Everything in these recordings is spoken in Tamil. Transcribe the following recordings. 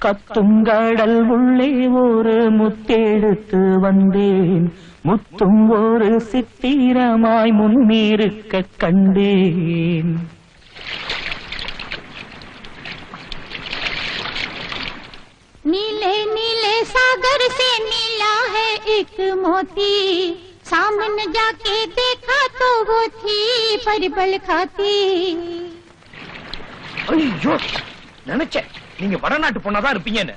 கத்துங்கடல் உள்ளே ஒரு முத்தெடுத்து வந்தேன், முத்தும் ஒரு சித்திரமாய் முன்னிருக்க கண்டேன். नीले नीले सागर से मिला है एक मोती, सामने जाके देखा तो वो थी परिबल खाती. ஐயோ, நினைச்சேன் நீங்க வடநாட்டு பொண்ணாதான் இருப்பீங்கன்னு.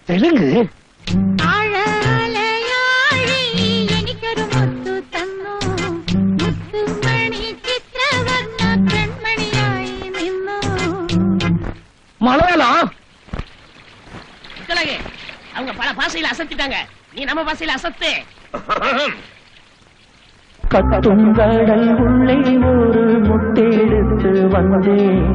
தெலுங்கு மலையாளம் அவங்க பல பாசையில அசத்திட்டாங்க, நீ நம்ம பாசையில அசத்து. கத்துங்கடல் உள்ளே ஒரு முத்தெடுத்து வந்தேன்,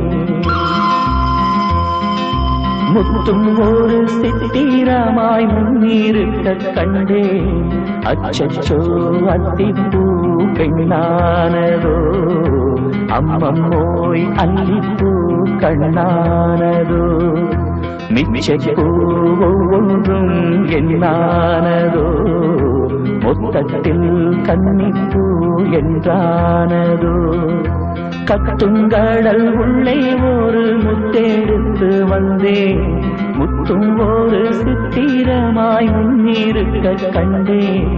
முத்தும் ஒரு சித்திரமாய் முன்னிருக்க கண்டேன். அச்சச்சோ அத்திப்பூ பெண்ணானதோ, அம்மம்மோய் அல்லிப்பூ கண்ணானதோ, மிச்சப்பூ ஒவ்வொன்றும் என்னானதோ, மொத்தத்தில் கன்னிப்பூ என்றானதோ. கத்துங்கடல் உள்ளே ஒரு முத்தெடுத்து வந்தேன், முத்தும் ஒரு சித்திரமாய் முன்னிருக்க கண்டேன்.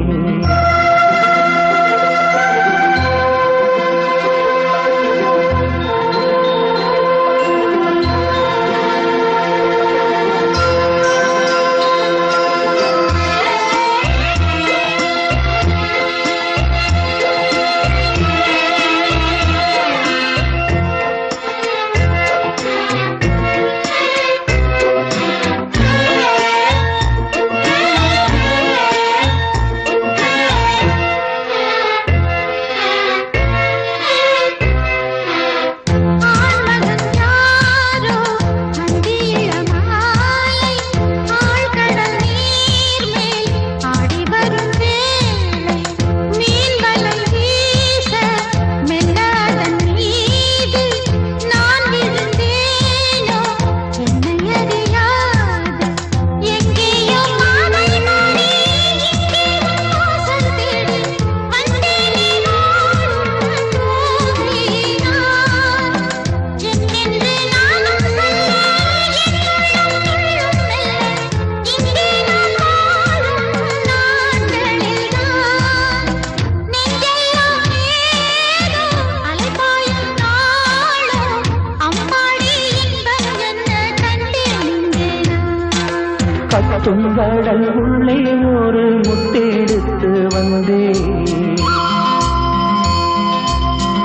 கத்துங்கடல் உள்ளே ஒரு முத்தெடுத்து வந்தேன்,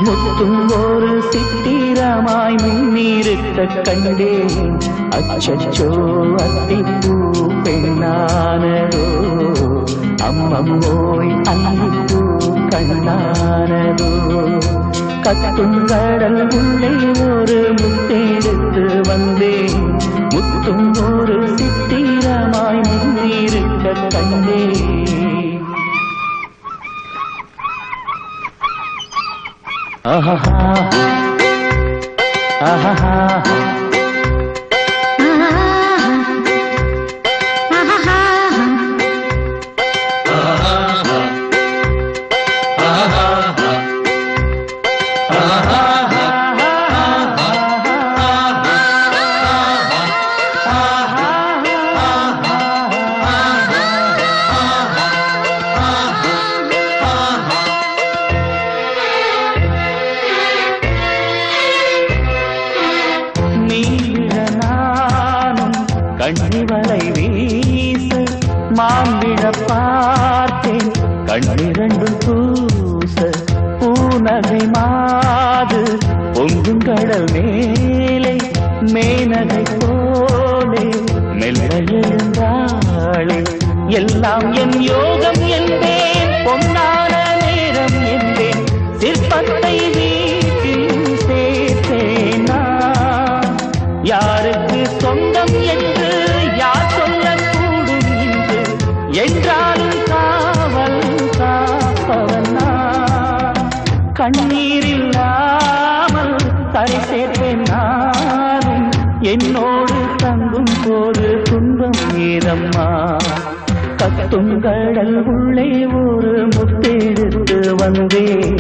முத்தும் ஒரு சித்திரமாய் முன்னிருக்க கண்டேன். அச்சச்சோ அத்திப்பூ பெண்ணானதோ, அம்மம்மோய் அல்லிப்பூ கண்ணானதோ. கத்துங்கடல் உள்ளே ஒரு முத்தெடுத்து வந்தேன், முத்தும் ஒரு சித்திரமாய் முன்னிருக்க கண்டேன். ஆஹா ஆஹா கண்ணிவலை வீச மாம்பிட பார்த்தேன், கண்ணிரண்டும் பூச பூநகை மாது பொங்கும் கடல் மேலே மேனகை போலே மெல்ல எழுந்தாளே. எல்லாம் என் யோகம் என்பே பொன்னான நேரம் என்றேன் சிற்பத்தை வீட்டில் சேர்த்தேனா யாருக்கு சொந்தம் என்று யார் சொல்லக்கூடும் என்று என்றாலும் காவல் காப்பவன் நான் கண்ணீரில்லாமல் கரை சேர்ப்பேன் நானும் என்னோடு தங்கும் போது துன்பம் ஏதம்மா கத்தும் கடல் உள்ளே ஒரு முத்தெடுத்து வந்தேன்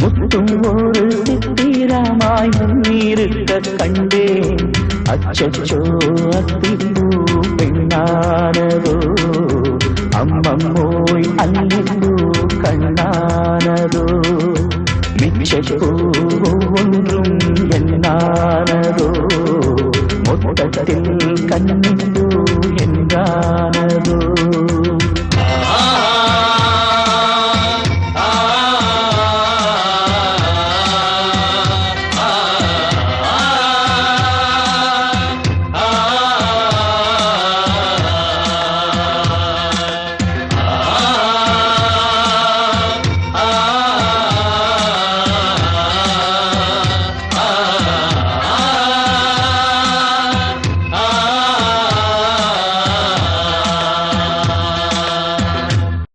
முத்தும் ஒரு சித்திரமாய் முன்னிருக்க கண்டேன் அச்சச்சோ அத்திப்பூ பெண்ணானதோ அம்மம்மோய் அல்லிப்பூ கண்ணானதோ மிச்சப்பூ ஒன்றும் என்னானதோ மொத்தத்தில் கண்ணிப்பூ என்றானதோ